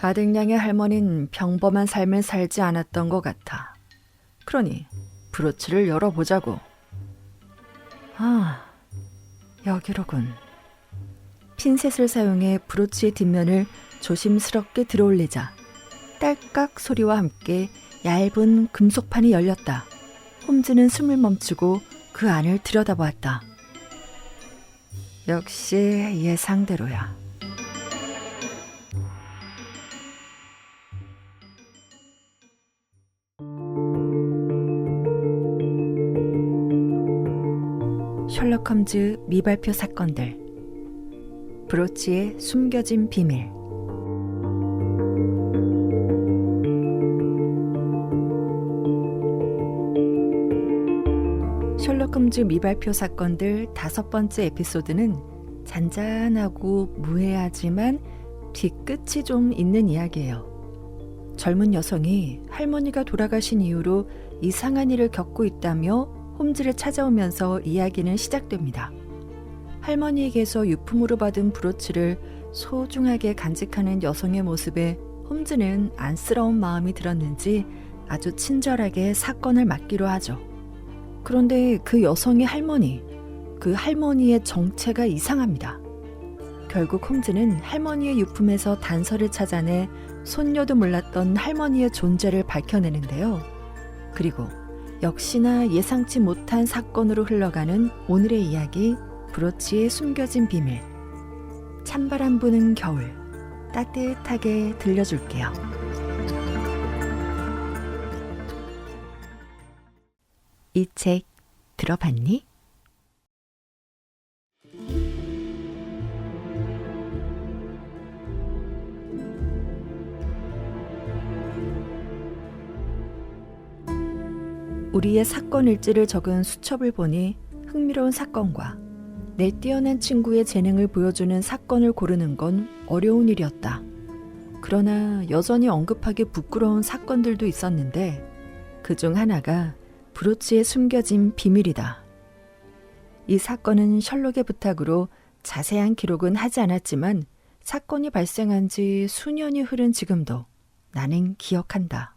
아댕냥의 할머니는 평범한 삶을 살지 않았던 것 같아. 그러니 브로치를 열어보자고. 아, 여기로군. 핀셋을 사용해 브로치의 뒷면을 조심스럽게 들어올리자 딸깍 소리와 함께 얇은 금속판이 열렸다. 홈즈는 숨을 멈추고 그 안을 들여다보았다. 역시 예상대로야. 셜록 홈즈 미발표 사건들. 브로치의 숨겨진 비밀. 셜록 홈즈 미발표 사건들 5번째 에피소드는 잔잔하고 무해하지만 뒤끝이 좀 있는 이야기예요. 젊은 여성이 할머니가 돌아가신 이후로 이상한 일을 겪고 있다며 홈즈를 찾아오면서 이야기는 시작됩니다. 할머니에게서 유품으로 받은 브로치를 소중하게 간직하는 여성의 모습에 홈즈는 안쓰러운 마음이 들었는지 아주 친절하게 사건을 맡기로 하죠. 그런데 그 여성의 할머니, 그 할머니의 정체가 이상합니다. 결국 홈즈는 할머니의 유품에서 단서를 찾아내 손녀도 몰랐던 할머니의 존재를 밝혀내는데요. 그리고 역시나 예상치 못한 사건으로 흘러가는 오늘의 이야기, 브로치의 숨겨진 비밀. 찬바람 부는 겨울, 따뜻하게 들려줄게요. 이 책 들어봤니? 우리의 사건 일지를 적은 수첩을 보니 흥미로운 사건과 내 뛰어난 친구의 재능을 보여주는 사건을 고르는 건 어려운 일이었다. 그러나 여전히 언급하기 부끄러운 사건들도 있었는데 그중 하나가 브로치의 숨겨진 비밀이다. 이 사건은 셜록의 부탁으로 자세한 기록은 하지 않았지만 사건이 발생한 지 수년이 흐른 지금도 나는 기억한다.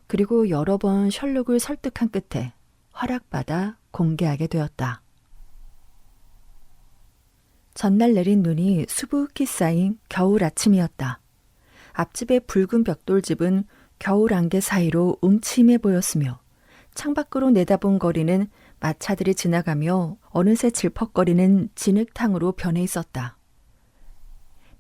그리고 여러 번 셜록을 설득한 끝에 허락받아 공개하게 되었다. 전날 내린 눈이 수북히 쌓인 겨울 아침이었다. 앞집의 붉은 벽돌집은 겨울 안개 사이로 음침해 보였으며 창밖으로 내다본 거리는 마차들이 지나가며 어느새 질퍽거리는 진흙탕으로 변해 있었다.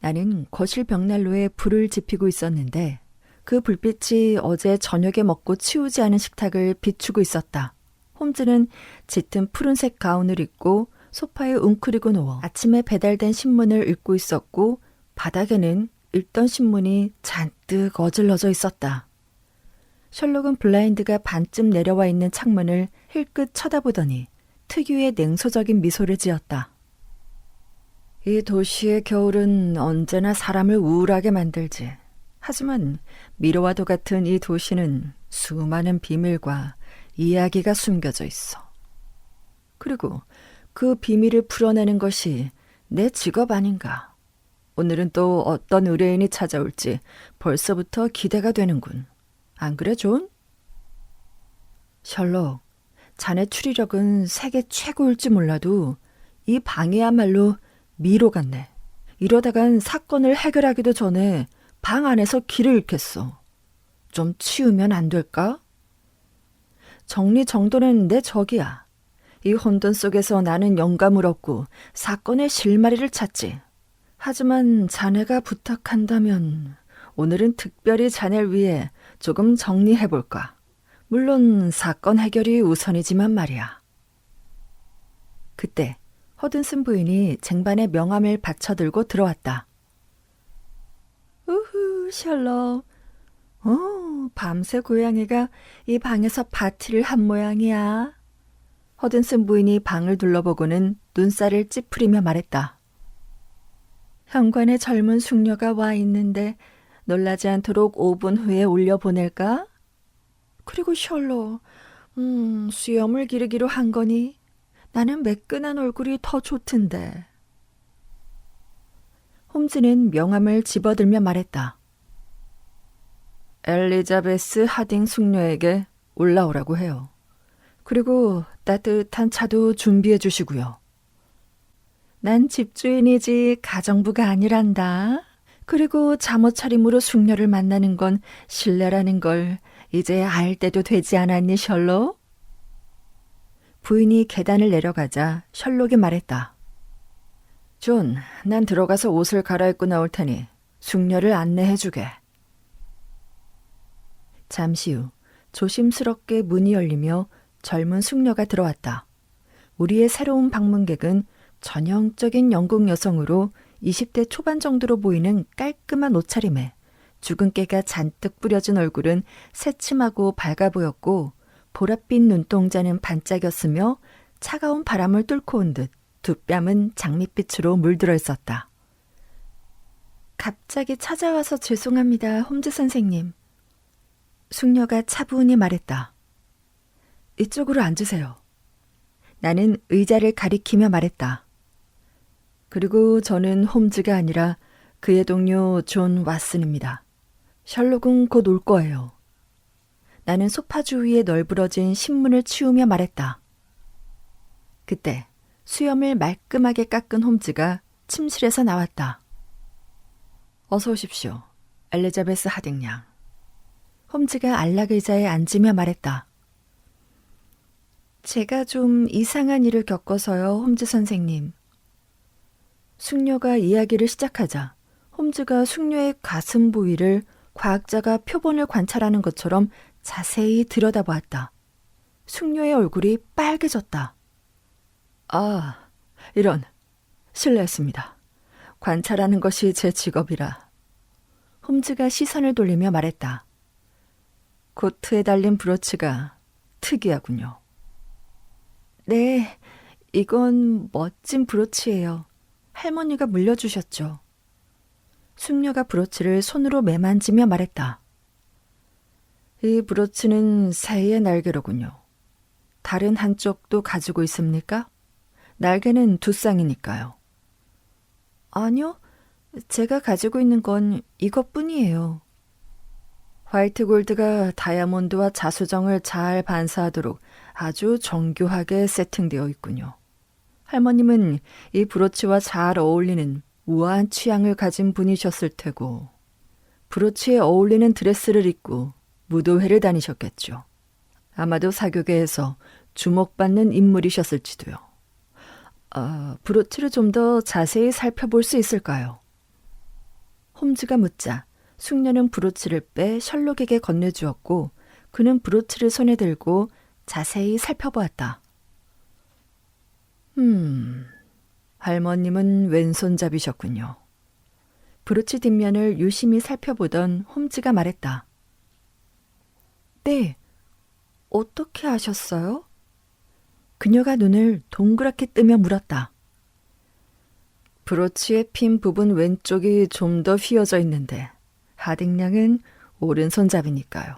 나는 거실 벽난로에 불을 지피고 있었는데 그 불빛이 어제 저녁에 먹고 치우지 않은 식탁을 비추고 있었다. 홈즈는 짙은 푸른색 가운을 입고 소파에 웅크리고 누워 아침에 배달된 신문을 읽고 있었고 바닥에는 읽던 신문이 잔뜩 어질러져 있었다. 셜록은 블라인드가 반쯤 내려와 있는 창문을 힐끗 쳐다보더니 특유의 냉소적인 미소를 지었다. 이 도시의 겨울은 언제나 사람을 우울하게 만들지. 하지만 미로와도 같은 이 도시는 수많은 비밀과 이야기가 숨겨져 있어. 그리고 그 비밀을 풀어내는 것이 내 직업 아닌가. 오늘은 또 어떤 의뢰인이 찾아올지 벌써부터 기대가 되는군. 안 그래, 존? 셜록, 자네 추리력은 세계 최고일지 몰라도 이 방이야말로 미로 같네. 이러다간 사건을 해결하기도 전에 방 안에서 길을 잃겠어. 좀 치우면 안 될까? 정리정돈은 내 적이야. 이 혼돈 속에서 나는 영감을 얻고 사건의 실마리를 찾지. 하지만 자네가 부탁한다면 오늘은 특별히 자네를 위해 조금 정리해볼까. 물론 사건 해결이 우선이지만 말이야. 그때 허든슨 부인이 쟁반에 명함을 받쳐들고 들어왔다. 우후, 셜록. 밤새 고양이가 이 방에서 파티를 한 모양이야. 허든슨 부인이 방을 둘러보고는 눈살을 찌푸리며 말했다. 현관에 젊은 숙녀가 와 있는데 놀라지 않도록 5분 후에 올려보낼까? 그리고 셜록, 수염을 기르기로 한 거니? 나는 매끈한 얼굴이 더 좋던데. 홈즈는 명함을 집어들며 말했다. 엘리자베스 하딩 숙녀에게 올라오라고 해요. 그리고 따뜻한 차도 준비해 주시고요. 난 집주인이지 가정부가 아니란다. 그리고 잠옷 차림으로 숙녀를 만나는 건 신뢰라는 걸 이제 알 때도 되지 않았니, 셜록? 부인이 계단을 내려가자 셜록이 말했다. 존, 난 들어가서 옷을 갈아입고 나올 테니 숙녀를 안내해주게. 잠시 후 조심스럽게 문이 열리며 젊은 숙녀가 들어왔다. 우리의 새로운 방문객은 전형적인 영국 여성으로 20대 초반 정도로 보이는 깔끔한 옷차림에 주근깨가 잔뜩 뿌려진 얼굴은 새침하고 밝아 보였고 보랏빛 눈동자는 반짝였으며 차가운 바람을 뚫고 온 듯 두 뺨은 장밋빛으로 물들어 있었다. 갑자기 찾아와서 죄송합니다, 홈즈 선생님. 숙녀가 차분히 말했다. 이쪽으로 앉으세요. 나는 의자를 가리키며 말했다. 그리고 저는 홈즈가 아니라 그의 동료 존 왓슨입니다. 셜록은 곧 올 거예요. 나는 소파 주위에 널브러진 신문을 치우며 말했다. 그때 수염을 말끔하게 깎은 홈즈가 침실에서 나왔다. 어서 오십시오, 엘리자베스 하딩 양. 홈즈가 안락 의자에 앉으며 말했다. 제가 좀 이상한 일을 겪어서요, 홈즈 선생님. 숙녀가 이야기를 시작하자 홈즈가 숙녀의 가슴 부위를 과학자가 표본을 관찰하는 것처럼 자세히 들여다보았다. 숙녀의 얼굴이 빨개졌다. 아, 이런. 실례했습니다. 관찰하는 것이 제 직업이라. 홈즈가 시선을 돌리며 말했다. 코트에 달린 브로치가 특이하군요. 네, 이건 멋진 브로치예요. 할머니가 물려주셨죠. 숙녀가 브로치를 손으로 매만지며 말했다. 이 브로치는 새의 날개로군요. 다른 한쪽도 가지고 있습니까? 날개는 두 쌍이니까요. 아니요, 제가 가지고 있는 건 이것뿐이에요. 화이트 골드가 다이아몬드와 자수정을 잘 반사하도록 아주 정교하게 세팅되어 있군요. 할머님은 이 브로치와 잘 어울리는 우아한 취향을 가진 분이셨을 테고 브로치에 어울리는 드레스를 입고 무도회를 다니셨겠죠. 아마도 사교계에서 주목받는 인물이셨을지도요. 브로치를 좀 더 자세히 살펴볼 수 있을까요? 홈즈가 묻자 숙녀는 브로치를 빼 셜록에게 건네주었고 그는 브로치를 손에 들고 자세히 살펴보았다. 할머님은 왼손잡이셨군요. 브로치 뒷면을 유심히 살펴보던 홈즈가 말했다. 네, 어떻게 아셨어요? 그녀가 눈을 동그랗게 뜨며 물었다. 브로치의 핀 부분 왼쪽이 좀 더 휘어져 있는데 하딩 양은 오른손잡이니까요.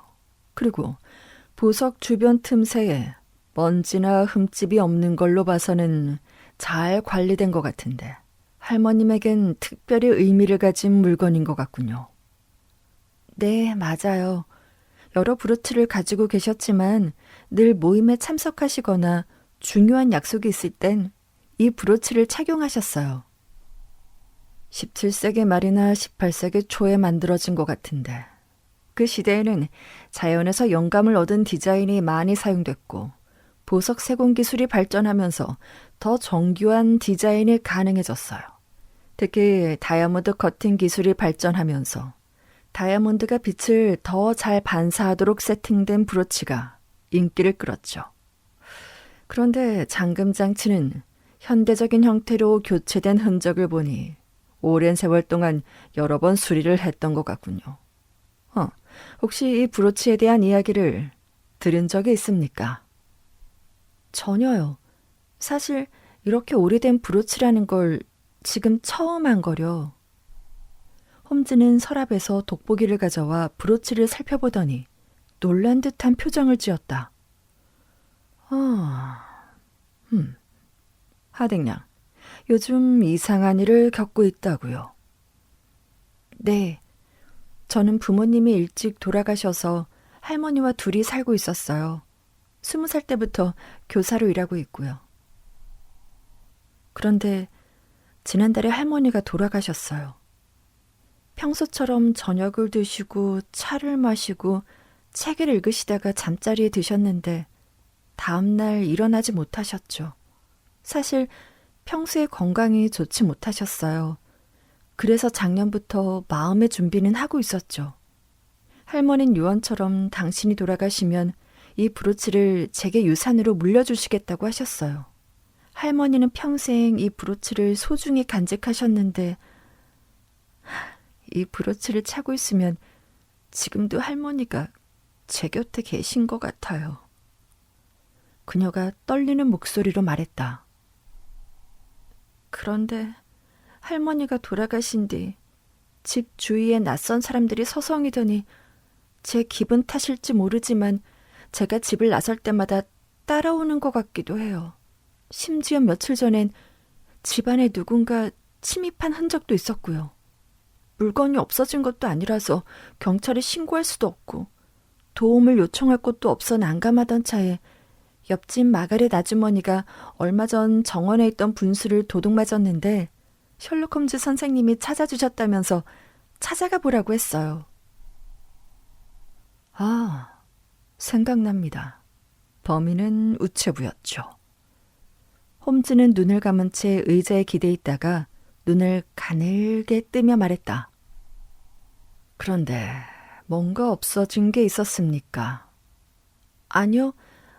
그리고 보석 주변 틈새에 먼지나 흠집이 없는 걸로 봐서는 잘 관리된 것 같은데 할머님에겐 특별히 의미를 가진 물건인 것 같군요. 네, 맞아요. 여러 브로치를 가지고 계셨지만 늘 모임에 참석하시거나 중요한 약속이 있을 땐 이 브로치를 착용하셨어요. 17세기 말이나 18세기 초에 만들어진 것 같은데 그 시대에는 자연에서 영감을 얻은 디자인이 많이 사용됐고 보석 세공 기술이 발전하면서 더 정교한 디자인이 가능해졌어요. 특히 다이아몬드 커팅 기술이 발전하면서 다이아몬드가 빛을 더 잘 반사하도록 세팅된 브로치가 인기를 끌었죠. 그런데 잠금 장치는 현대적인 형태로 교체된 흔적을 보니 오랜 세월 동안 여러 번 수리를 했던 것 같군요. 혹시 이 브로치에 대한 이야기를 들은 적이 있습니까? 전혀요. 사실 이렇게 오래된 브로치라는 걸 지금 처음 한 거려. 홈즈는 서랍에서 돋보기를 가져와 브로치를 살펴보더니 놀란 듯한 표정을 지었다. 하딩 양, 요즘 이상한 일을 겪고 있다고요. 네, 저는 부모님이 일찍 돌아가셔서 할머니와 둘이 살고 있었어요. 20살 때부터 교사로 일하고 있고요. 그런데 지난달에 할머니가 돌아가셨어요. 평소처럼 저녁을 드시고 차를 마시고 책을 읽으시다가 잠자리에 드셨는데 다음날 일어나지 못하셨죠. 사실 평소에 건강이 좋지 못하셨어요. 그래서 작년부터 마음의 준비는 하고 있었죠. 할머니는 유언처럼 당신이 돌아가시면 이 브로치를 제게 유산으로 물려주시겠다고 하셨어요. 할머니는 평생 이 브로치를 소중히 간직하셨는데 이 브로치를 차고 있으면 지금도 할머니가 제 곁에 계신 것 같아요. 그녀가 떨리는 목소리로 말했다. 그런데 할머니가 돌아가신 뒤 집 주위에 낯선 사람들이 서성이더니 제 기분 탓일지 모르지만 제가 집을 나설 때마다 따라오는 것 같기도 해요. 심지어 며칠 전엔 집안에 누군가 침입한 흔적도 있었고요. 물건이 없어진 것도 아니라서 경찰에 신고할 수도 없고 도움을 요청할 곳도 없어 난감하던 차에 옆집 마가렛 아주머니가 얼마 전 정원에 있던 분수를 도둑맞았는데 셜록 홈즈 선생님이 찾아주셨다면서 찾아가 보라고 했어요. 아, 생각납니다. 범인은 우체부였죠. 홈즈는 눈을 감은 채 의자에 기대 있다가 눈을 가늘게 뜨며 말했다. 그런데 뭔가 없어진 게 있었습니까? 아니요,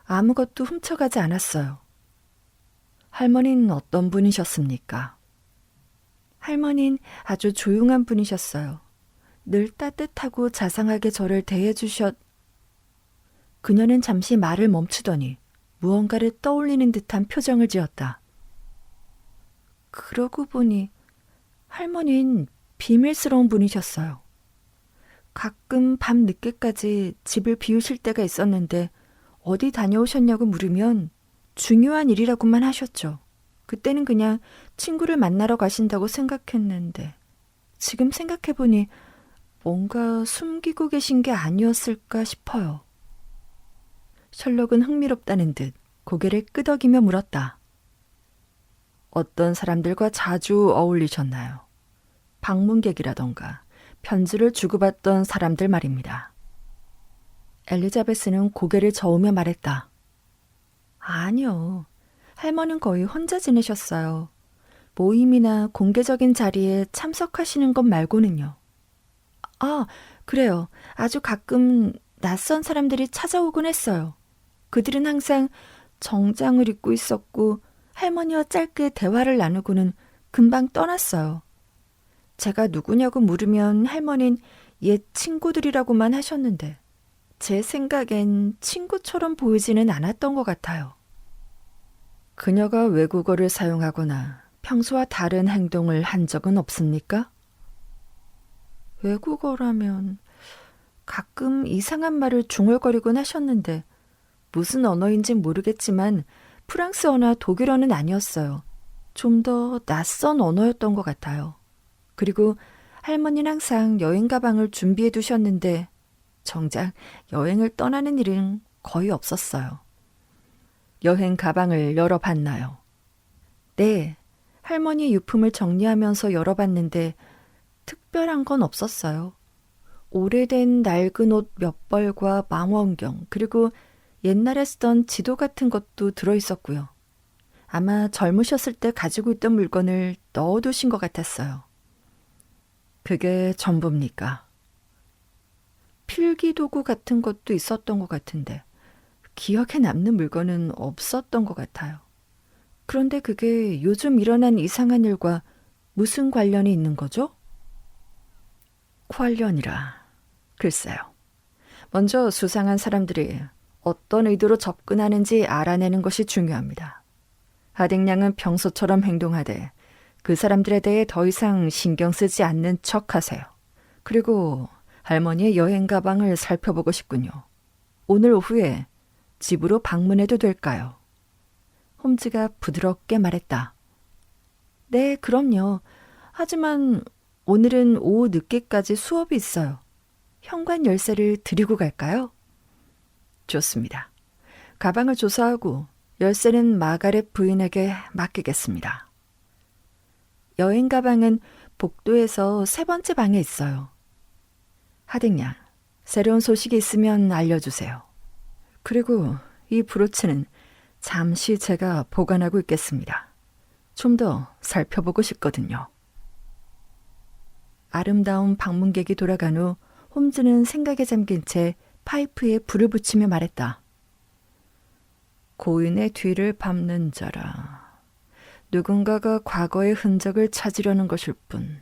아무것도 훔쳐가지 않았어요. 할머니는 어떤 분이셨습니까? 할머니는 아주 조용한 분이셨어요. 늘 따뜻하고 자상하게 저를 대해주셨... 그녀는 잠시 말을 멈추더니 무언가를 떠올리는 듯한 표정을 지었다. 그러고 보니 할머니는 비밀스러운 분이셨어요. 가끔 밤 늦게까지 집을 비우실 때가 있었는데 어디 다녀오셨냐고 물으면 중요한 일이라고만 하셨죠. 그때는 그냥 친구를 만나러 가신다고 생각했는데 지금 생각해보니 뭔가 숨기고 계신 게 아니었을까 싶어요. 셜록은 흥미롭다는 듯 고개를 끄덕이며 물었다. 어떤 사람들과 자주 어울리셨나요? 방문객이라던가 편지를 주고받던 사람들 말입니다. 엘리자베스는 고개를 저으며 말했다. 아니요. 할머니는 거의 혼자 지내셨어요. 모임이나 공개적인 자리에 참석하시는 것 말고는요. 아, 그래요. 아주 가끔 낯선 사람들이 찾아오곤 했어요. 그들은 항상 정장을 입고 있었고 할머니와 짧게 대화를 나누고는 금방 떠났어요. 제가 누구냐고 물으면 할머니는 옛 친구들이라고만 하셨는데 제 생각엔 친구처럼 보이지는 않았던 것 같아요. 그녀가 외국어를 사용하거나 평소와 다른 행동을 한 적은 없습니까? 외국어라면 가끔 이상한 말을 중얼거리곤 하셨는데 무슨 언어인진 모르겠지만 프랑스어나 독일어는 아니었어요. 좀 더 낯선 언어였던 것 같아요. 그리고 할머니는 항상 여행 가방을 준비해 두셨는데 정작 여행을 떠나는 일은 거의 없었어요. 여행 가방을 열어봤나요? 네, 할머니 유품을 정리하면서 열어봤는데 특별한 건 없었어요. 오래된 낡은 옷 몇 벌과 망원경, 그리고 옛날에 쓰던 지도 같은 것도 들어있었고요. 아마 젊으셨을 때 가지고 있던 물건을 넣어두신 것 같았어요. 그게 전부입니까? 필기도구 같은 것도 있었던 것 같은데 기억에 남는 물건은 없었던 것 같아요. 그런데 그게 요즘 일어난 이상한 일과 무슨 관련이 있는 거죠? 관련이라. 글쎄요. 먼저 수상한 사람들이 어떤 의도로 접근하는지 알아내는 것이 중요합니다. 하딩양은 평소처럼 행동하되 그 사람들에 대해 더 이상 신경 쓰지 않는 척하세요. 그리고 할머니의 여행 가방을 살펴보고 싶군요. 오늘 오후에 집으로 방문해도 될까요? 홈즈가 부드럽게 말했다. 네, 그럼요. 하지만 오늘은 오후 늦게까지 수업이 있어요. 현관 열쇠를 드리고 갈까요? 좋습니다. 가방을 조사하고 열쇠는 마가렛 부인에게 맡기겠습니다. 여행 가방은 복도에서 3번째 방에 있어요. 하딩 양, 새로운 소식이 있으면 알려주세요. 그리고 이 브로치는 잠시 제가 보관하고 있겠습니다. 좀 더 살펴보고 싶거든요. 아름다운 방문객이 돌아간 후 홈즈는 생각에 잠긴 채 파이프에 불을 붙이며 말했다. 고인의 뒤를 밟는 자라. 누군가가 과거의 흔적을 찾으려는 것일 뿐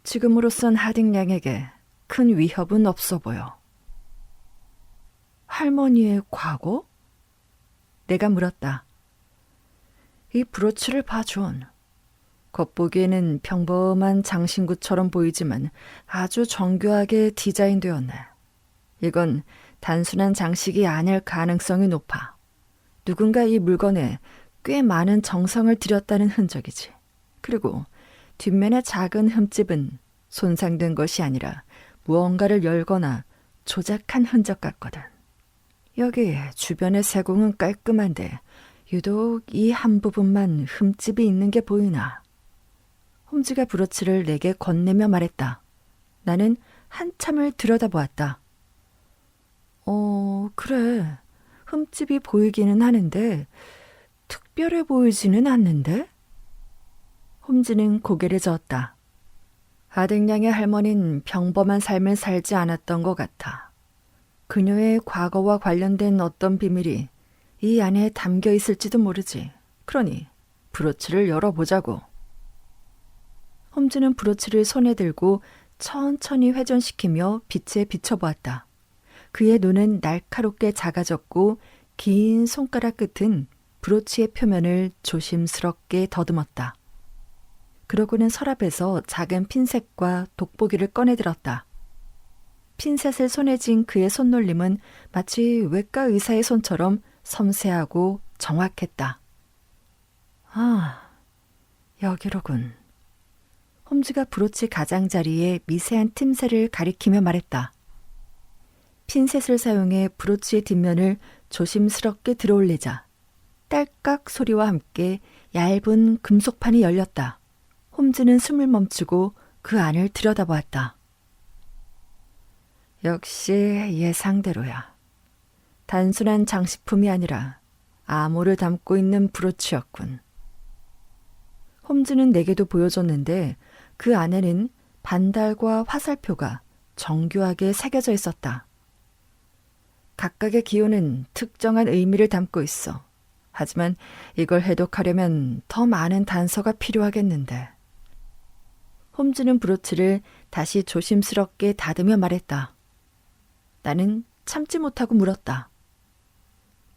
지금으로선 하딩 양에게 큰 위협은 없어 보여. 할머니의 과거? 내가 물었다. 이 브로치를 봐, 존. 겉보기에는 평범한 장신구처럼 보이지만 아주 정교하게 디자인되었네. 이건 단순한 장식이 아닐 가능성이 높아. 누군가 이 물건에 꽤 많은 정성을 들였다는 흔적이지. 그리고 뒷면의 작은 흠집은 손상된 것이 아니라 무언가를 열거나 조작한 흔적 같거든. 여기 주변의 세공은 깔끔한데 유독 이 한 부분만 흠집이 있는 게 보이나. 홈즈가 브로치를 내게 건네며 말했다. 나는 한참을 들여다보았다. 그래. 흠집이 보이기는 하는데 특별해 보이지는 않는데? 홈즈는 고개를 저었다. 하딩 양의 할머니는 평범한 삶을 살지 않았던 것 같아. 그녀의 과거와 관련된 어떤 비밀이 이 안에 담겨 있을지도 모르지. 그러니 브로치를 열어보자고. 홈즈는 브로치를 손에 들고 천천히 회전시키며 빛에 비춰보았다. 그의 눈은 날카롭게 작아졌고 긴 손가락 끝은 브로치의 표면을 조심스럽게 더듬었다. 그러고는 서랍에서 작은 핀셋과 돋보기를 꺼내들었다. 핀셋을 손에 쥔 그의 손놀림은 마치 외과 의사의 손처럼 섬세하고 정확했다. 아, 여기로군. 홈즈가 브로치 가장자리에 미세한 틈새를 가리키며 말했다. 핀셋을 사용해 브로치의 뒷면을 조심스럽게 들어올리자 딸깍 소리와 함께 얇은 금속판이 열렸다. 홈즈는 숨을 멈추고 그 안을 들여다보았다. 역시 예상대로야. 단순한 장식품이 아니라 암호를 담고 있는 브로치였군. 홈즈는 내게도 보여줬는데 그 안에는 반달과 화살표가 정교하게 새겨져 있었다. 각각의 기호는 특정한 의미를 담고 있어. 하지만 이걸 해독하려면 더 많은 단서가 필요하겠는데. 홈즈는 브로치를 다시 조심스럽게 다듬며 말했다. 나는 참지 못하고 물었다.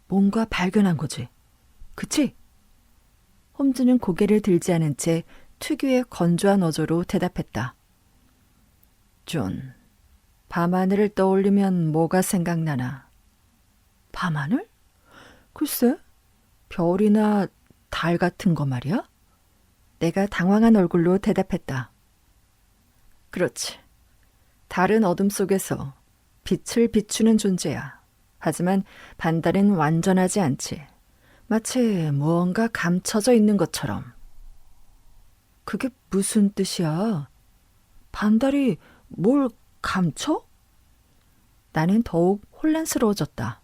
뭔가 발견한 거지. 그치? 홈즈는 고개를 들지 않은 채 특유의 건조한 어조로 대답했다. 존, 밤하늘을 떠올리면 뭐가 생각나나? 밤하늘? 글쎄, 별이나 달 같은 거 말이야? 내가 당황한 얼굴로 대답했다. 그렇지. 달은 어둠 속에서 빛을 비추는 존재야. 하지만 반달은 완전하지 않지. 마치 무언가 감춰져 있는 것처럼. 그게 무슨 뜻이야? 반달이 뭘 감춰? 나는 더욱 혼란스러워졌다.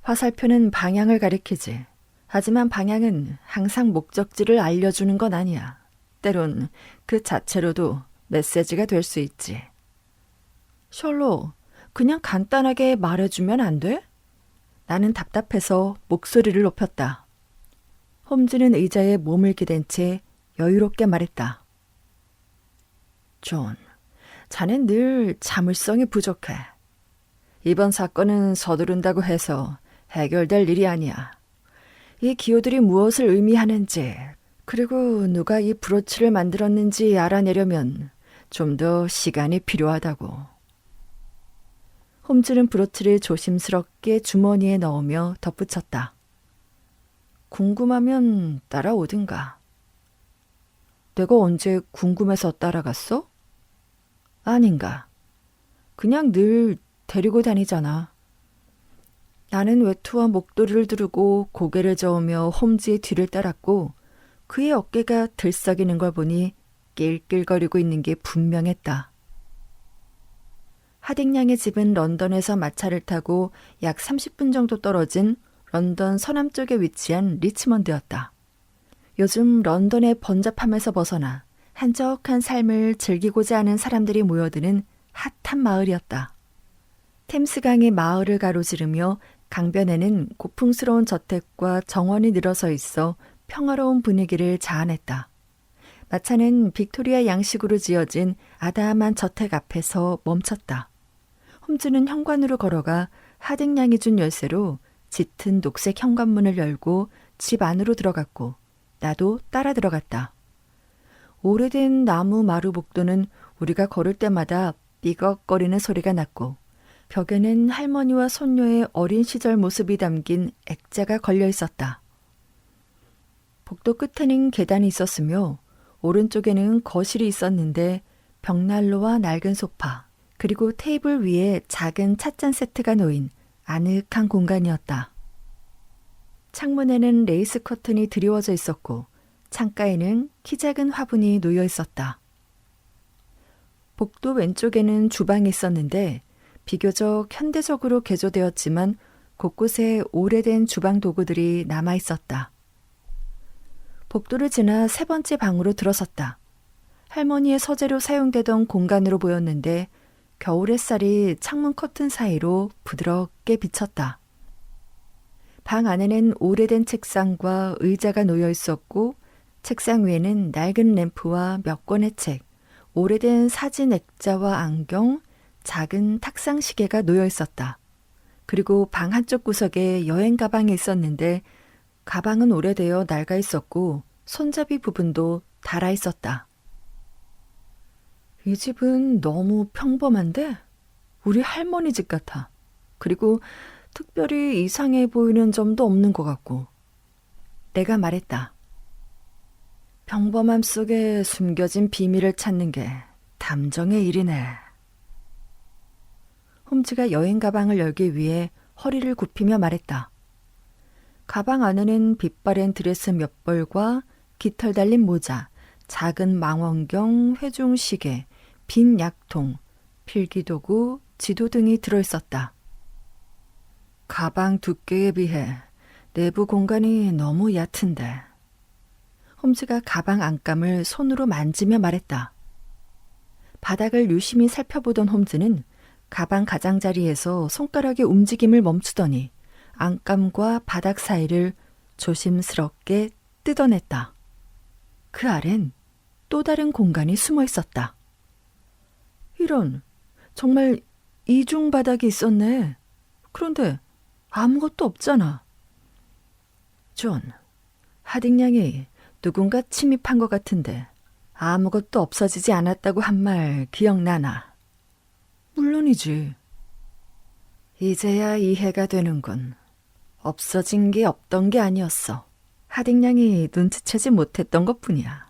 화살표는 방향을 가리키지. 하지만 방향은 항상 목적지를 알려주는 건 아니야. 때론 그 자체로도 메시지가 될 수 있지. 셜록, 그냥 간단하게 말해주면 안 돼? 나는 답답해서 목소리를 높였다. 홈즈는 의자에 몸을 기댄 채 여유롭게 말했다. 존, 자넨 늘 자물성이 부족해. 이번 사건은 서두른다고 해서 해결될 일이 아니야. 이 기호들이 무엇을 의미하는지, 그리고 누가 이 브로치를 만들었는지 알아내려면 좀 더 시간이 필요하다고. 홈즈는 브로치를 조심스럽게 주머니에 넣으며 덧붙였다. 궁금하면 따라오든가. 내가 언제 궁금해서 따라갔어? 아닌가. 그냥 늘 데리고 다니잖아. 나는 외투와 목도리를 두르고 고개를 저으며 홈즈의 뒤를 따랐고 그의 어깨가 들썩이는 걸 보니 낄낄거리고 있는 게 분명했다. 하딩양의 집은 런던에서 마차를 타고 약 30분 정도 떨어진 런던 서남쪽에 위치한 리치먼드였다. 요즘 런던의 번잡함에서 벗어나 한적한 삶을 즐기고자 하는 사람들이 모여드는 핫한 마을이었다. 템스강이 마을을 가로지르며 강변에는 고풍스러운 저택과 정원이 늘어서 있어 평화로운 분위기를 자아냈다. 마차는 빅토리아 양식으로 지어진 아담한 저택 앞에서 멈췄다. 홈즈는 현관으로 걸어가 하딩양이 준 열쇠로 짙은 녹색 현관문을 열고 집 안으로 들어갔고 나도 따라 들어갔다. 오래된 나무 마루 복도는 우리가 걸을 때마다 삐걱거리는 소리가 났고 벽에는 할머니와 손녀의 어린 시절 모습이 담긴 액자가 걸려 있었다. 복도 끝에는 계단이 있었으며 오른쪽에는 거실이 있었는데 벽난로와 낡은 소파 그리고 테이블 위에 작은 찻잔 세트가 놓인 아늑한 공간이었다. 창문에는 레이스 커튼이 드리워져 있었고 창가에는 키 작은 화분이 놓여 있었다. 복도 왼쪽에는 주방이 있었는데 비교적 현대적으로 개조되었지만 곳곳에 오래된 주방 도구들이 남아 있었다. 복도를 지나 세 번째 방으로 들어섰다. 할머니의 서재로 사용되던 공간으로 보였는데 겨울 햇살이 창문 커튼 사이로 부드럽게 비쳤다. 방 안에는 오래된 책상과 의자가 놓여 있었고 책상 위에는 낡은 램프와 몇 권의 책, 오래된 사진 액자와 안경, 작은 탁상 시계가 놓여 있었다. 그리고 방 한쪽 구석에 여행 가방이 있었는데 가방은 오래되어 낡아 있었고 손잡이 부분도 닳아 있었다. 이 집은 너무 평범한데 우리 할머니 집 같아. 그리고 특별히 이상해 보이는 점도 없는 것 같고. 내가 말했다. 평범함 속에 숨겨진 비밀을 찾는 게 담정의 일이네. 홈즈가 여행 가방을 열기 위해 허리를 굽히며 말했다. 가방 안에는 빛바랜 드레스 몇 벌과 깃털 달린 모자, 작은 망원경, 회중시계, 빈 약통, 필기도구, 지도 등이 들어있었다. 가방 두께에 비해 내부 공간이 너무 얕은데. 홈즈가 가방 안감을 손으로 만지며 말했다. 바닥을 유심히 살펴보던 홈즈는 가방 가장자리에서 손가락의 움직임을 멈추더니 안감과 바닥 사이를 조심스럽게 뜯어냈다. 그 아래는 또 다른 공간이 숨어 있었다. 이런, 정말 이중 바닥이 있었네. 그런데 아무것도 없잖아. 존, 하딩양이 누군가 침입한 것 같은데 아무것도 없어지지 않았다고 한 말 기억나나? 물론이지. 이제야 이해가 되는군. 없어진 게 없던 게 아니었어. 하딩양이 눈치채지 못했던 것뿐이야.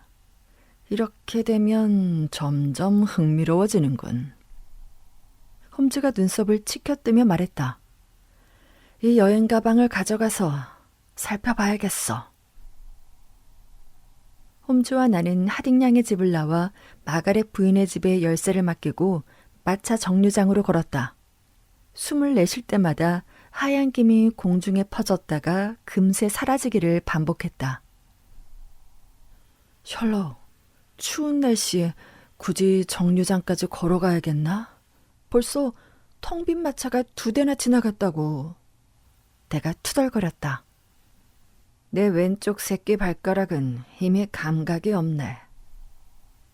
이렇게 되면 점점 흥미로워지는군. 홈즈가 눈썹을 치켜뜨며 말했다. 이 여행 가방을 가져가서 살펴봐야겠어. 홈즈와 나는 하딩양의 집을 나와 마가렛 부인의 집에 열쇠를 맡기고 마차 정류장으로 걸었다. 숨을 내쉴 때마다 하얀 김이 공중에 퍼졌다가 금세 사라지기를 반복했다. 셜록, 추운 날씨에 굳이 정류장까지 걸어가야겠나? 벌써 텅 빈 마차가 2대나 지나갔다고. 내가 투덜거렸다. 내 왼쪽 새끼 발가락은 힘이 감각이 없네.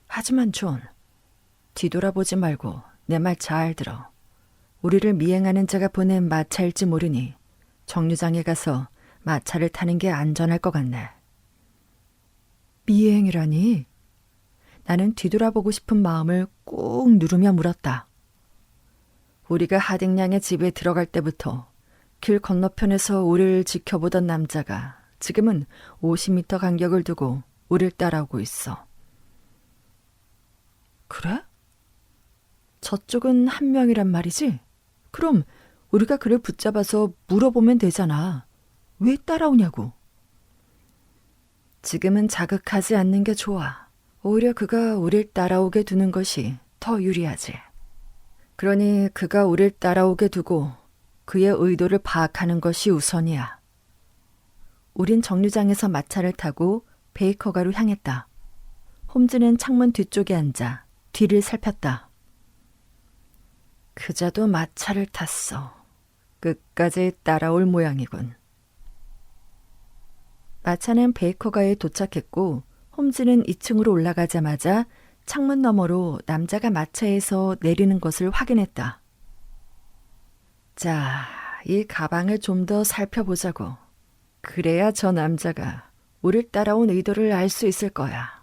하지만 존, 뒤돌아보지 말고 내 말 잘 들어. 우리를 미행하는 자가 보낸 마차일지 모르니 정류장에 가서 마차를 타는 게 안전할 것 같네. 미행이라니? 나는 뒤돌아보고 싶은 마음을 꾹 누르며 물었다. 우리가 하딩양의 집에 들어갈 때부터 길 건너편에서 우리를 지켜보던 남자가 지금은 50m 간격을 두고 우릴 따라오고 있어. 그래? 저쪽은 한 명이란 말이지? 그럼 우리가 그를 붙잡아서 물어보면 되잖아. 왜 따라오냐고. 지금은 자극하지 않는 게 좋아. 오히려 그가 우릴 따라오게 두는 것이 더 유리하지. 그러니 그가 우릴 따라오게 두고 그의 의도를 파악하는 것이 우선이야. 우린 정류장에서 마차를 타고 베이커가로 향했다. 홈즈는 창문 뒤쪽에 앉아 뒤를 살폈다. 그자도 마차를 탔어. 끝까지 따라올 모양이군. 마차는 베이커가에 도착했고 홈즈는 2층으로 올라가자마자 창문 너머로 남자가 마차에서 내리는 것을 확인했다. 자, 이 가방을 좀 더 살펴보자고. 그래야 저 남자가 우릴 따라온 의도를 알 수 있을 거야.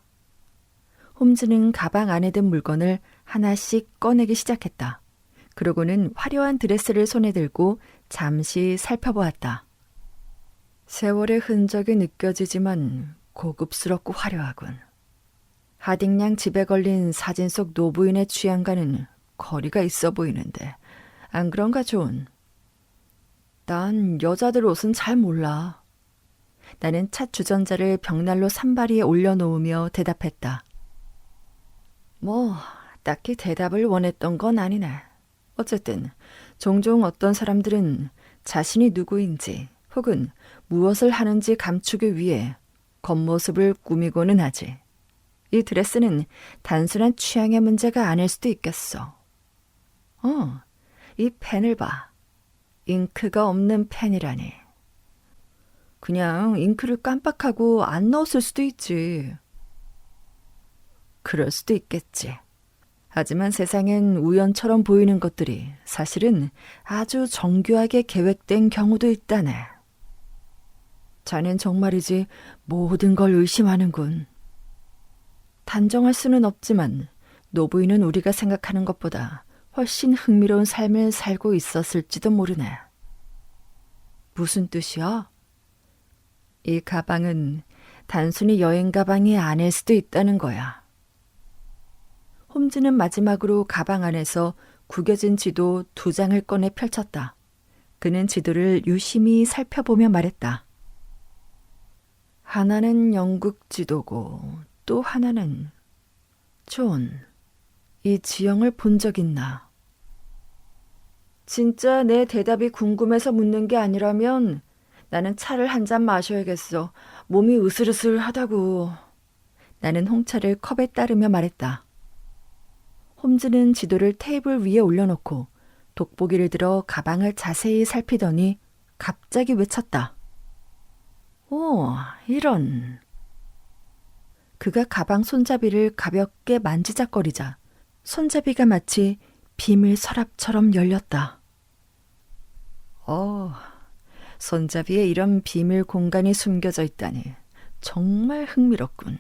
홈즈는 가방 안에 든 물건을 하나씩 꺼내기 시작했다. 그러고는 화려한 드레스를 손에 들고 잠시 살펴보았다. 세월의 흔적이 느껴지지만 고급스럽고 화려하군. 하딩양 집에 걸린 사진 속 노부인의 취향과는 거리가 있어 보이는데 안 그런가 존? 난 여자들 옷은 잘 몰라. 나는 차 주전자를 벽난로 산바리에 올려놓으며 대답했다. 뭐 딱히 대답을 원했던 건 아니네. 어쨌든 종종 어떤 사람들은 자신이 누구인지 혹은 무엇을 하는지 감추기 위해 겉모습을 꾸미고는 하지. 이 드레스는 단순한 취향의 문제가 아닐 수도 있겠어. 이 펜을 봐. 잉크가 없는 펜이라니. 그냥 잉크를 깜빡하고 안 넣었을 수도 있지. 그럴 수도 있겠지. 하지만 세상엔 우연처럼 보이는 것들이 사실은 아주 정교하게 계획된 경우도 있다네. 자넨 정말이지 모든 걸 의심하는군. 단정할 수는 없지만 노부인은 우리가 생각하는 것보다 훨씬 흥미로운 삶을 살고 있었을지도 모르네. 무슨 뜻이야? 이 가방은 단순히 여행 가방이 아닐 수도 있다는 거야. 홈즈는 마지막으로 가방 안에서 구겨진 지도 2장을 꺼내 펼쳤다. 그는 지도를 유심히 살펴보며 말했다. 하나는 영국 지도고 또 하나는 존, 이 지형을 본 적 있나? 진짜 내 대답이 궁금해서 묻는 게 아니라면 나는 차를 한 잔 마셔야겠어. 몸이 으슬으슬하다고. 나는 홍차를 컵에 따르며 말했다. 홈즈는 지도를 테이블 위에 올려놓고 돋보기를 들어 가방을 자세히 살피더니 갑자기 외쳤다. 오, 이런. 그가 가방 손잡이를 가볍게 만지작거리자 손잡이가 마치 비밀 서랍처럼 열렸다. 손잡이에 이런 비밀 공간이 숨겨져 있다니 정말 흥미롭군.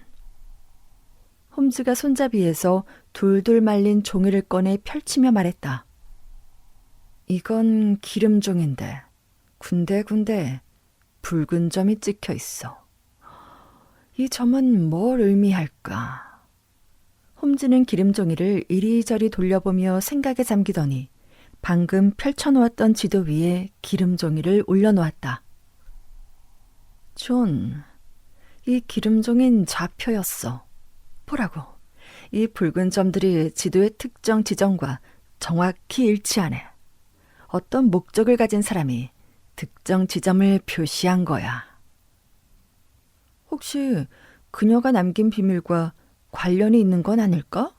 홈즈가 손잡이에서 둘둘 말린 종이를 꺼내 펼치며 말했다. 이건 기름종인데 군데군데 붉은 점이 찍혀 있어. 이 점은 뭘 의미할까? 홈즈는 기름종이를 이리저리 돌려보며 생각에 잠기더니 방금 펼쳐놓았던 지도 위에 기름종이를 올려놓았다. 존, 이 기름종인 좌표였어. 보라고. 이 붉은 점들이 지도의 특정 지점과 정확히 일치하네. 어떤 목적을 가진 사람이 특정 지점을 표시한 거야. 혹시 그녀가 남긴 비밀과 관련이 있는 건 아닐까?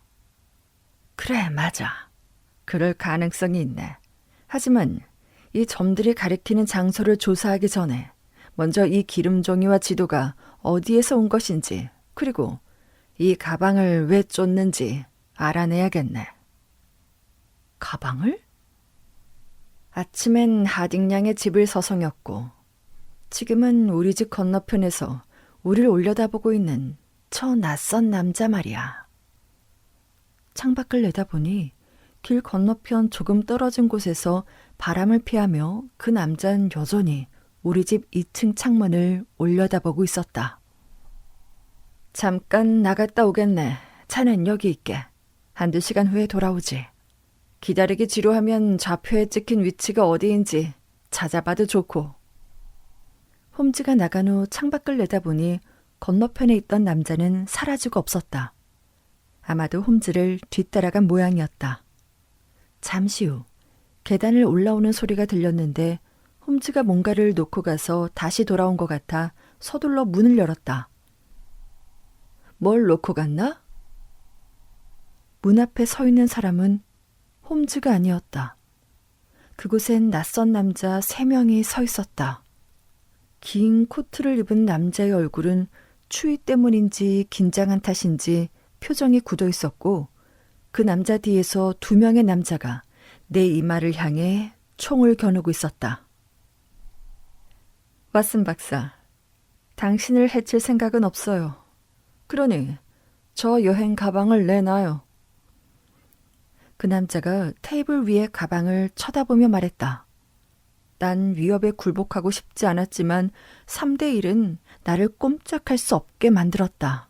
그래, 맞아. 그럴 가능성이 있네. 하지만 이 점들이 가리키는 장소를 조사하기 전에 먼저 이 기름종이와 지도가 어디에서 온 것인지 그리고 이 가방을 왜 쫓는지 알아내야겠네. 가방을? 아침엔 하딩양의 집을 서성였고 지금은 우리 집 건너편에서 우리를 올려다보고 있는 저 낯선 남자 말이야. 창밖을 내다보니 길 건너편 조금 떨어진 곳에서 바람을 피하며 그 남자는 여전히 우리 집 2층 창문을 올려다보고 있었다. 잠깐 나갔다 오겠네. 차는 여기 있게. 1-2시간 후에 돌아오지. 기다리기 지루하면 좌표에 찍힌 위치가 어디인지 찾아봐도 좋고. 홈즈가 나간 후 창밖을 내다보니 건너편에 있던 남자는 사라지고 없었다. 아마도 홈즈를 뒤따라간 모양이었다. 잠시 후 계단을 올라오는 소리가 들렸는데 홈즈가 뭔가를 놓고 가서 다시 돌아온 것 같아 서둘러 문을 열었다. 뭘 놓고 갔나? 문 앞에 서 있는 사람은 홈즈가 아니었다. 그곳엔 낯선 남자 3명이 서 있었다. 긴 코트를 입은 남자의 얼굴은 추위 때문인지 긴장한 탓인지 표정이 굳어 있었고 그 남자 뒤에서 2명의 남자가 내 이마를 향해 총을 겨누고 있었다. 왓슨 박사, 당신을 해칠 생각은 없어요. 그러니 저 여행 가방을 내놔요. 그 남자가 테이블 위에 가방을 쳐다보며 말했다. 난 위협에 굴복하고 싶지 않았지만 3대 1은 나를 꼼짝할 수 없게 만들었다.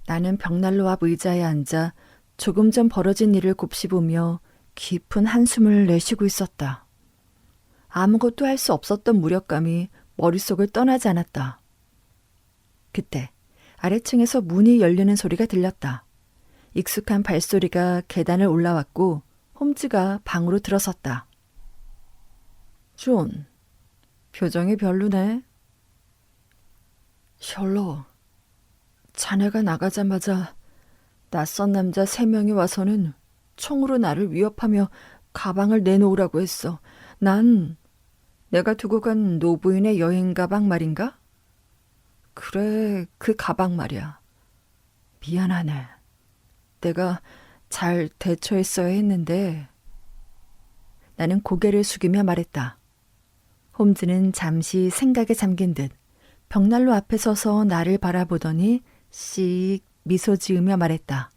나는 벽난로 앞 의자에 앉아 조금 전 벌어진 일을 곱씹으며 깊은 한숨을 내쉬고 있었다. 아무것도 할 수 없었던 무력감이 머릿속을 떠나지 않았다. 그때 아래층에서 문이 열리는 소리가 들렸다. 익숙한 발소리가 계단을 올라왔고 홈즈가 방으로 들어섰다. 존, 표정이 별로네. 셜록, 자네가 나가자마자 낯선 남자 3명이 와서는 총으로 나를 위협하며 가방을 내놓으라고 했어. 난 내가 두고 간 노부인의 여행 가방 말인가? 그래, 그 가방 말이야. 미안하네. 내가 잘 대처했어야 했는데. 나는 고개를 숙이며 말했다. 홈즈는 잠시 생각에 잠긴 듯 벽난로 앞에 서서 나를 바라보더니 씩 미소 지으며 말했다.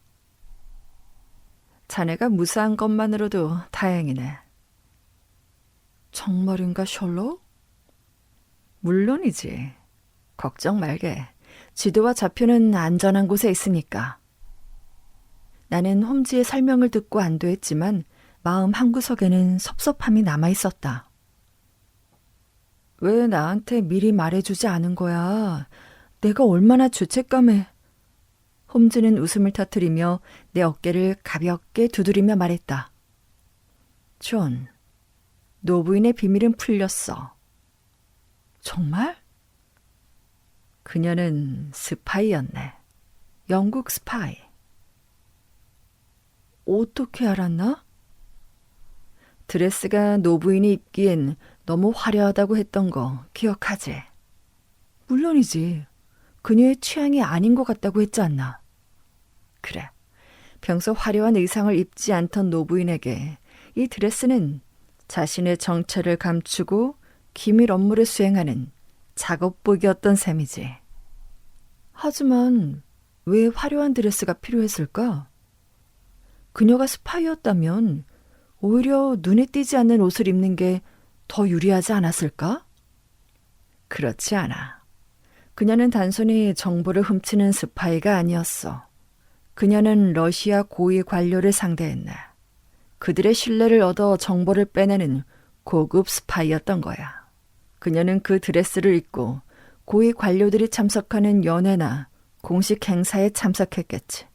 자네가 무사한 것만으로도 다행이네. 정말인가, 셜록? 물론이지. 걱정 말게. 지도와 좌표는 안전한 곳에 있으니까. 나는 홈즈의 설명을 듣고 안도했지만 마음 한구석에는 섭섭함이 남아있었다. 왜 나한테 미리 말해주지 않은 거야? 내가 얼마나 죄책감에... 홈즈는 웃음을 터뜨리며 내 어깨를 가볍게 두드리며 말했다. 존, 노부인의 비밀은 풀렸어. 정말? 그녀는 스파이였네. 영국 스파이. 어떻게 알았나? 드레스가 노부인이 입기엔 너무 화려하다고 했던 거 기억하지? 물론이지. 그녀의 취향이 아닌 것 같다고 했지 않나? 그래. 평소 화려한 의상을 입지 않던 노부인에게 이 드레스는 자신의 정체를 감추고 기밀 업무를 수행하는 작업복이었던 셈이지. 하지만 왜 화려한 드레스가 필요했을까? 그녀가 스파이였다면 오히려 눈에 띄지 않는 옷을 입는 게 더 유리하지 않았을까? 그렇지 않아. 그녀는 단순히 정보를 훔치는 스파이가 아니었어. 그녀는 러시아 고위 관료를 상대했네. 그들의 신뢰를 얻어 정보를 빼내는 고급 스파이였던 거야. 그녀는 그 드레스를 입고 고위 관료들이 참석하는 연회나 공식 행사에 참석했겠지.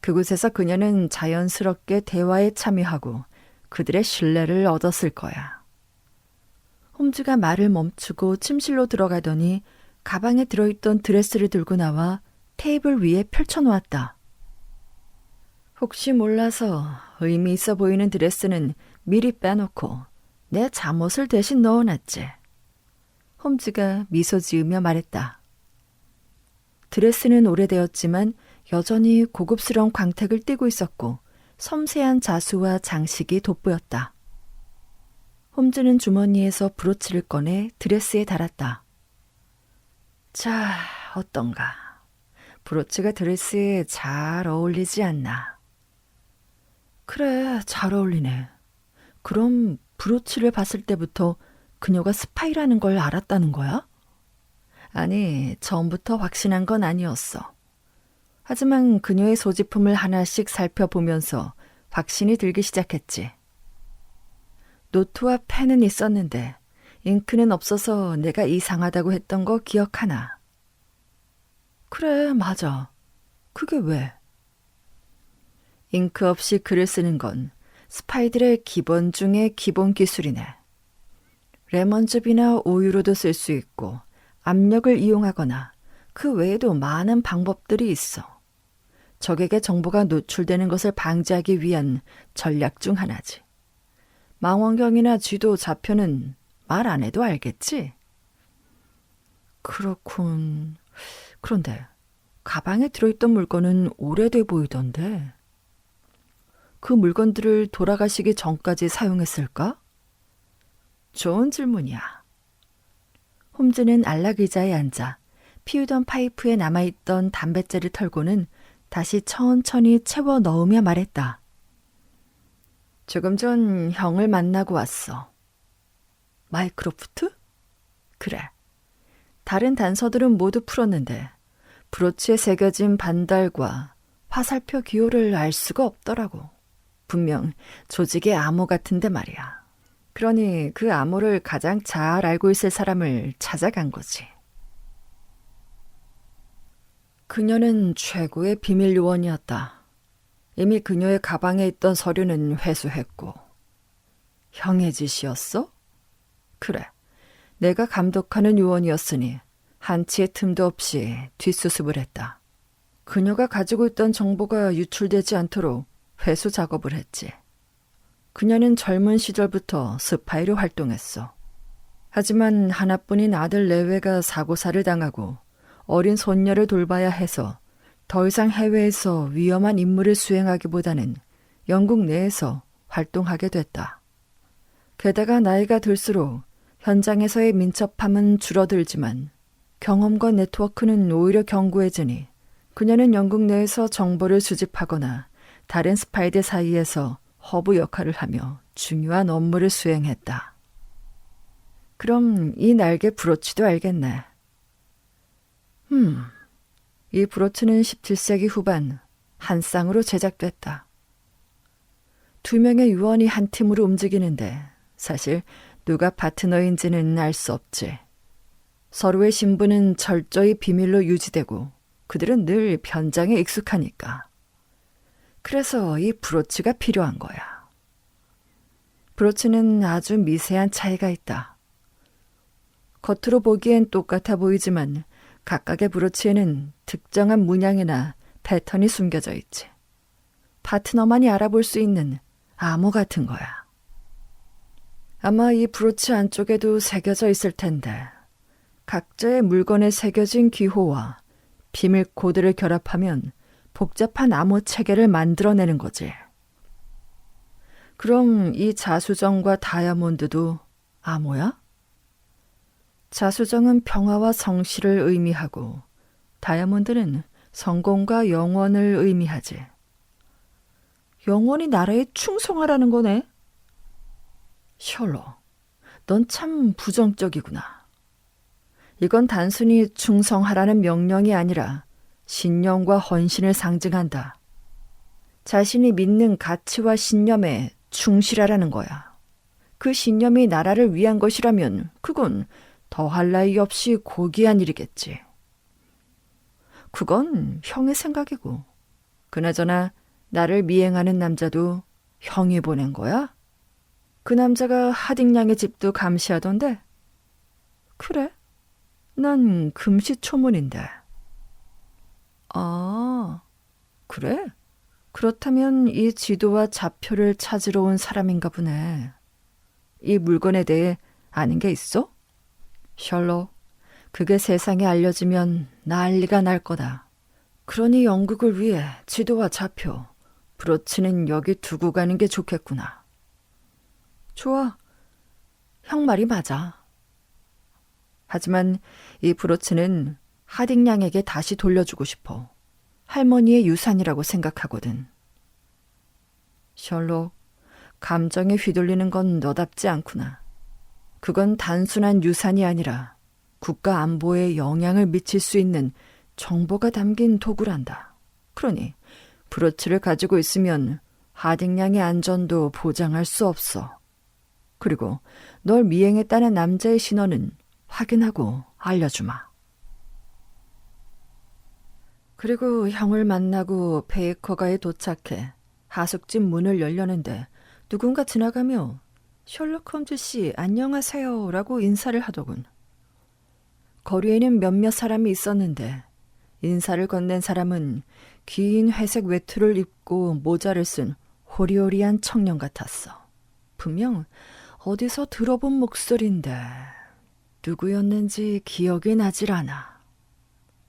그곳에서 그녀는 자연스럽게 대화에 참여하고 그들의 신뢰를 얻었을 거야. 홈즈가 말을 멈추고 침실로 들어가더니 가방에 들어있던 드레스를 들고 나와 테이블 위에 펼쳐놓았다. 혹시 몰라서 의미 있어 보이는 드레스는 미리 빼놓고 내 잠옷을 대신 넣어놨지. 홈즈가 미소 지으며 말했다. 드레스는 오래되었지만 여전히 고급스러운 광택을 띠고 있었고 섬세한 자수와 장식이 돋보였다. 홈즈는 주머니에서 브로치를 꺼내 드레스에 달았다. 자, 어떤가? 브로치가 드레스에 잘 어울리지 않나? 그래, 잘 어울리네. 그럼 브로치를 봤을 때부터 그녀가 스파이라는 걸 알았다는 거야? 아니, 처음부터 확신한 건 아니었어. 하지만 그녀의 소지품을 하나씩 살펴보면서 박신이 들기 시작했지. 노트와 펜은 있었는데 잉크는 없어서 내가 이상하다고 했던 거 기억하나? 그래, 맞아. 그게 왜? 잉크 없이 글을 쓰는 건 스파이들의 기본 중에 기본 기술이네. 레몬즙이나 우유로도 쓸 수 있고 압력을 이용하거나 그 외에도 많은 방법들이 있어. 적에게 정보가 노출되는 것을 방지하기 위한 전략 중 하나지. 망원경이나 지도 좌표는 말 안 해도 알겠지? 그렇군. 그런데 가방에 들어있던 물건은 오래돼 보이던데. 그 물건들을 돌아가시기 전까지 사용했을까? 좋은 질문이야. 홈즈는 안락 의자에 앉아 피우던 파이프에 남아있던 담뱃재를 털고는 다시 천천히 채워 넣으며 말했다. 조금 전 형을 만나고 왔어. 마이크로프트? 그래. 다른 단서들은 모두 풀었는데 브로치에 새겨진 반달과 화살표 기호를 알 수가 없더라고. 분명 조직의 암호 같은데 말이야. 그러니 그 암호를 가장 잘 알고 있을 사람을 찾아간 거지. 그녀는 최고의 비밀 요원이었다. 이미 그녀의 가방에 있던 서류는 회수했고. 형의 짓이었어? 그래. 내가 감독하는 요원이었으니 한치의 틈도 없이 뒷수습을 했다. 그녀가 가지고 있던 정보가 유출되지 않도록 회수 작업을 했지. 그녀는 젊은 시절부터 스파이로 활동했어. 하지만 하나뿐인 아들 내외가 사고사를 당하고 어린 손녀를 돌봐야 해서 더 이상 해외에서 위험한 임무를 수행하기보다는 영국 내에서 활동하게 됐다. 게다가 나이가 들수록 현장에서의 민첩함은 줄어들지만 경험과 네트워크는 오히려 견고해지니 그녀는 영국 내에서 정보를 수집하거나 다른 스파이들 사이에서 허브 역할을 하며 중요한 업무를 수행했다. 그럼 이 날개 브로치도 알겠네. 이 브로치는 17세기 후반 한 쌍으로 제작됐다. 2명의 요원이 한 팀으로 움직이는데 사실 누가 파트너인지는 알 수 없지. 서로의 신분은 철저히 비밀로 유지되고 그들은 늘 변장에 익숙하니까. 그래서 이 브로치가 필요한 거야. 브로치는 아주 미세한 차이가 있다. 겉으로 보기엔 똑같아 보이지만 각각의 브로치에는 특정한 문양이나 패턴이 숨겨져 있지. 파트너만이 알아볼 수 있는 암호 같은 거야. 아마 이 브로치 안쪽에도 새겨져 있을 텐데 각자의 물건에 새겨진 기호와 비밀 코드를 결합하면 복잡한 암호 체계를 만들어내는 거지. 그럼 이 자수정과 다이아몬드도 암호야? 자수정은 평화와 성실을 의미하고 다이아몬드는 성공과 영원을 의미하지. 영원히 나라에 충성하라는 거네? 셜록, 넌 참 부정적이구나. 이건 단순히 충성하라는 명령이 아니라 신념과 헌신을 상징한다. 자신이 믿는 가치와 신념에 충실하라는 거야. 그 신념이 나라를 위한 것이라면 그건 더할 나위 없이 고귀한 일이겠지. 그건 형의 생각이고. 그나저나 나를 미행하는 남자도 형이 보낸 거야? 그 남자가 하딩양의 집도 감시하던데? 그래? 난 금시초문인데. 아, 그래? 그렇다면 이 지도와 좌표를 찾으러 온 사람인가 보네. 이 물건에 대해 아는 게 있어? 셜록, 그게 세상에 알려지면 난리가 날 거다. 그러니 영국을 위해 지도와 좌표, 브로치는 여기 두고 가는 게 좋겠구나. 좋아. 형 말이 맞아. 하지만 이 브로치는 하딩양에게 다시 돌려주고 싶어. 할머니의 유산이라고 생각하거든. 셜록, 감정에 휘둘리는 건 너답지 않구나. 그건 단순한 유산이 아니라 국가 안보에 영향을 미칠 수 있는 정보가 담긴 도구란다. 그러니 브로치를 가지고 있으면 하딩양의 안전도 보장할 수 없어. 그리고 널 미행했다는 남자의 신원은 확인하고 알려주마. 그리고 형을 만나고 베이커가에 도착해 하숙집 문을 열려는데 누군가 지나가며 셜록 홈즈 씨 안녕하세요 라고 인사를 하더군. 거리에는 몇몇 사람이 있었는데 인사를 건넨 사람은 긴 회색 외투를 입고 모자를 쓴 호리호리한 청년 같았어. 분명 어디서 들어본 목소리인데 누구였는지 기억이 나질 않아.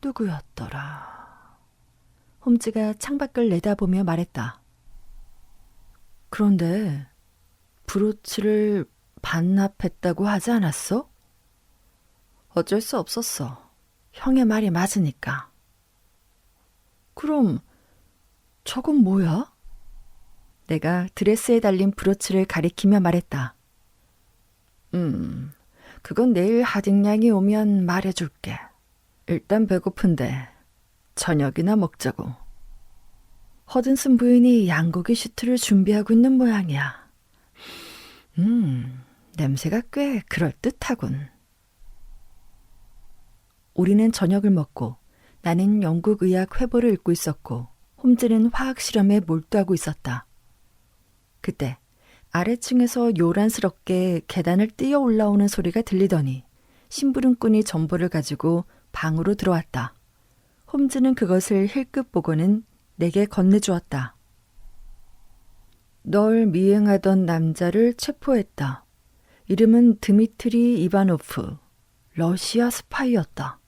누구였더라. 홈즈가 창밖을 내다보며 말했다. 그런데 브로치를 반납했다고 하지 않았어? 어쩔 수 없었어. 형의 말이 맞으니까. 그럼 저건 뭐야? 내가 드레스에 달린 브로치를 가리키며 말했다. 그건 내일 하딩양이 오면 말해줄게. 일단 배고픈데 저녁이나 먹자고. 허든슨 부인이 양고기 슈트를 준비하고 있는 모양이야. 냄새가 꽤 그럴듯하군. 우리는 저녁을 먹고 나는 영국 의학 회보를 읽고 있었고 홈즈는 화학 실험에 몰두하고 있었다. 그때 아래층에서 요란스럽게 계단을 뛰어 올라오는 소리가 들리더니 심부름꾼이 전보를 가지고 방으로 들어왔다. 홈즈는 그것을 힐끗 보고는 내게 건네주었다. 널 미행하던 남자를 체포했다. 이름은 드미트리 이바노프, 러시아 스파이였다.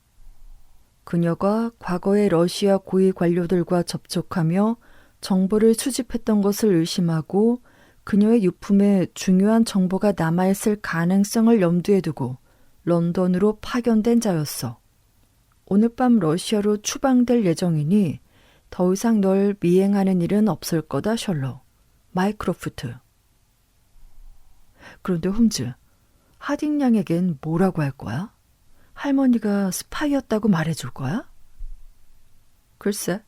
그녀가 과거에 러시아 고위 관료들과 접촉하며 정보를 수집했던 것을 의심하고 그녀의 유품에 중요한 정보가 남아있을 가능성을 염두에 두고 런던으로 파견된 자였어. 오늘 밤 러시아로 추방될 예정이니 더 이상 널 미행하는 일은 없을 거다, 셜록. 마이크로프트. 그런데 홈즈, 하딩양에겐 뭐라고 할 거야? 할머니가 스파이였다고 말해줄 거야? 글쎄,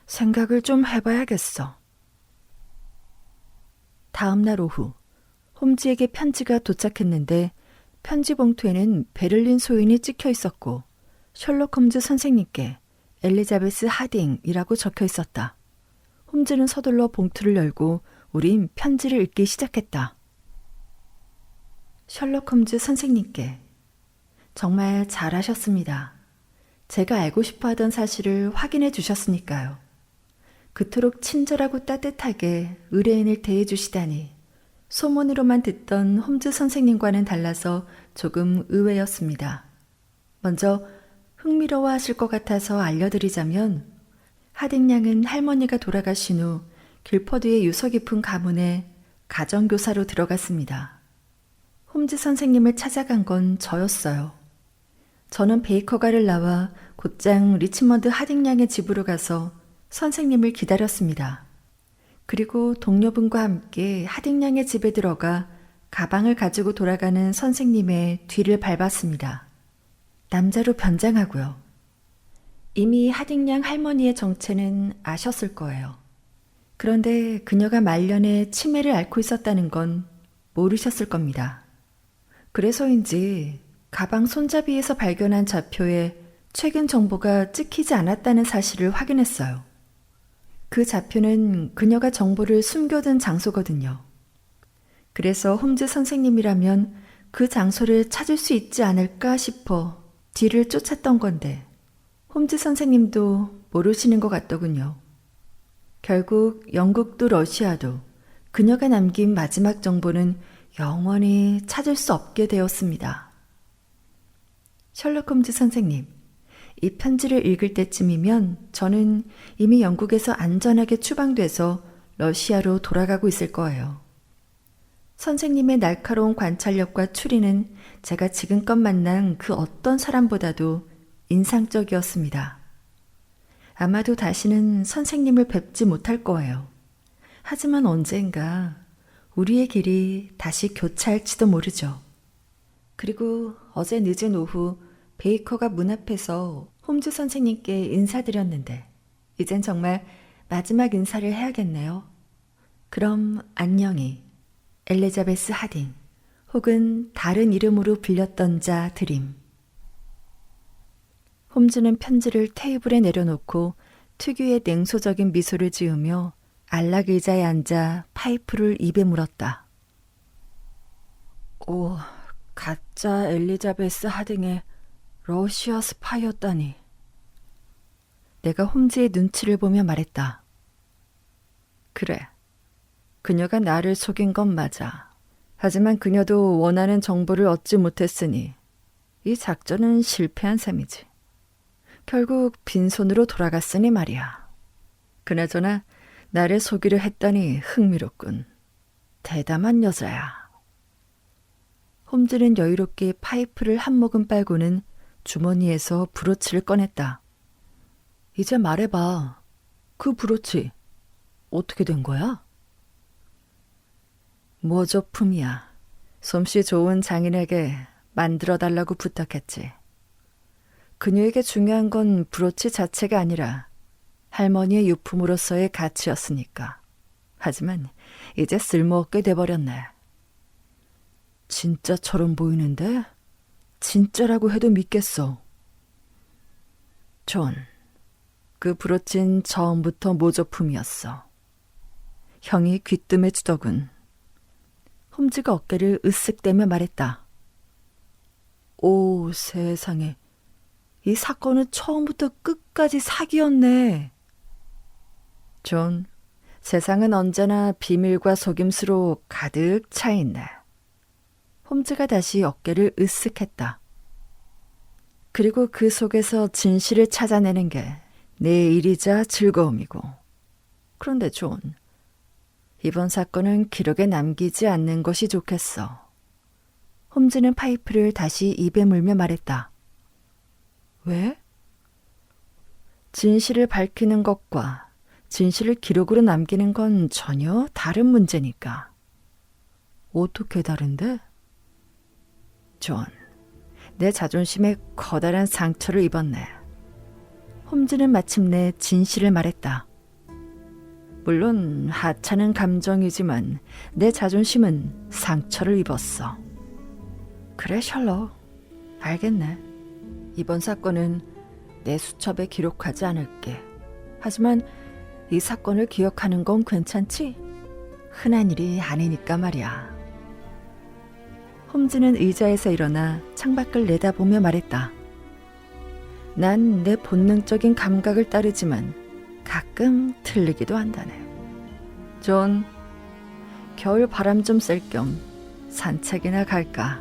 생각을 좀 해봐야겠어. 다음 날 오후, 홈즈에게 편지가 도착했는데 편지 봉투에는 베를린 소인이 찍혀 있었고 셜록 홈즈 선생님께 엘리자베스 하딩이라고 적혀 있었다. 홈즈는 서둘러 봉투를 열고 우린 편지를 읽기 시작했다. 셜록 홈즈 선생님께 정말 잘하셨습니다. 제가 알고 싶어 하던 사실을 확인해 주셨으니까요. 그토록 친절하고 따뜻하게 의뢰인을 대해 주시다니 소문으로만 듣던 홈즈 선생님과는 달라서 조금 의외였습니다. 먼저 흥미로워 하실 것 같아서 알려드리자면 하딩양은 할머니가 돌아가신 후 길퍼드의 유서 깊은 가문에 가정교사로 들어갔습니다. 홈즈 선생님을 찾아간 건 저였어요. 저는 베이커가를 나와 곧장 리치먼드 하딩양의 집으로 가서 선생님을 기다렸습니다. 그리고 동료분과 함께 하딩양의 집에 들어가 가방을 가지고 돌아가는 선생님의 뒤를 밟았습니다. 남자로 변장하고요. 이미 하딩양 할머니의 정체는 아셨을 거예요. 그런데 그녀가 말년에 치매를 앓고 있었다는 건 모르셨을 겁니다. 그래서인지 가방 손잡이에서 발견한 좌표에 최근 정보가 찍히지 않았다는 사실을 확인했어요. 그 좌표는 그녀가 정보를 숨겨둔 장소거든요. 그래서 홈즈 선생님이라면 그 장소를 찾을 수 있지 않을까 싶어 뒤를 쫓았던 건데 홈즈 선생님도 모르시는 것 같더군요. 결국 영국도 러시아도 그녀가 남긴 마지막 정보는 영원히 찾을 수 없게 되었습니다. 셜록 홈즈 선생님, 이 편지를 읽을 때쯤이면 저는 이미 영국에서 안전하게 추방돼서 러시아로 돌아가고 있을 거예요. 선생님의 날카로운 관찰력과 추리는 제가 지금껏 만난 그 어떤 사람보다도 인상적이었습니다. 아마도 다시는 선생님을 뵙지 못할 거예요. 하지만 언젠가 우리의 길이 다시 교차할지도 모르죠. 그리고 어제 늦은 오후 베이커가 문 앞에서 홈즈 선생님께 인사드렸는데 이젠 정말 마지막 인사를 해야겠네요. 그럼 안녕히 엘리자베스 하딩 혹은 다른 이름으로 불렸던 자 드림. 홈즈는 편지를 테이블에 내려놓고 특유의 냉소적인 미소를 지으며 안락 의자에 앉아 파이프를 입에 물었다. 오, 가짜 엘리자베스 하딩의 러시아 스파이였다니. 내가 홈즈의 눈치를 보며 말했다. 그래, 그녀가 나를 속인 건 맞아. 하지만 그녀도 원하는 정보를 얻지 못했으니 이 작전은 실패한 셈이지. 결국 빈손으로 돌아갔으니 말이야. 그나저나 나를 속이려 했다니 흥미롭군. 대담한 여자야. 홈즈는 여유롭게 파이프를 한 모금 빨고는 주머니에서 브로치를 꺼냈다. 이제 말해봐. 그 브로치 어떻게 된 거야? 모조품이야. 솜씨 좋은 장인에게 만들어달라고 부탁했지. 그녀에게 중요한 건 브로치 자체가 아니라 할머니의 유품으로서의 가치였으니까. 하지만 이제 쓸모없게 돼버렸네. 진짜처럼 보이는데? 진짜라고 해도 믿겠어. 존, 그 브로치는 처음부터 모조품이었어. 형이 귀뜸해 주더군. 홈즈가 어깨를 으쓱대며 말했다. 오, 세상에. 이 사건은 처음부터 끝까지 사기였네. 존, 세상은 언제나 비밀과 속임수로 가득 차 있네. 홈즈가 다시 어깨를 으쓱했다. 그리고 그 속에서 진실을 찾아내는 게 내 일이자 즐거움이고. 그런데 존, 이번 사건은 기록에 남기지 않는 것이 좋겠어. 홈즈는 파이프를 다시 입에 물며 말했다. 왜? 진실을 밝히는 것과 진실을 기록으로 남기는 건 전혀 다른 문제니까. 어떻게 다른데? 존, 내 자존심에 커다란 상처를 입었네. 홈즈는 마침내 진실을 말했다. 물론 하찮은 감정이지만 내 자존심은 상처를 입었어. 그래, 셜록. 알겠네. 이번 사건은 내 수첩에 기록하지 않을게. 하지만 이 사건을 기억하는 건 괜찮지? 흔한 일이 아니니까 말이야. 홈즈는 의자에서 일어나 창밖을 내다보며 말했다. 난 내 본능적인 감각을 따르지만 가끔 틀리기도 한다네. 존, 겨울 바람 좀 쐴 겸 산책이나 갈까?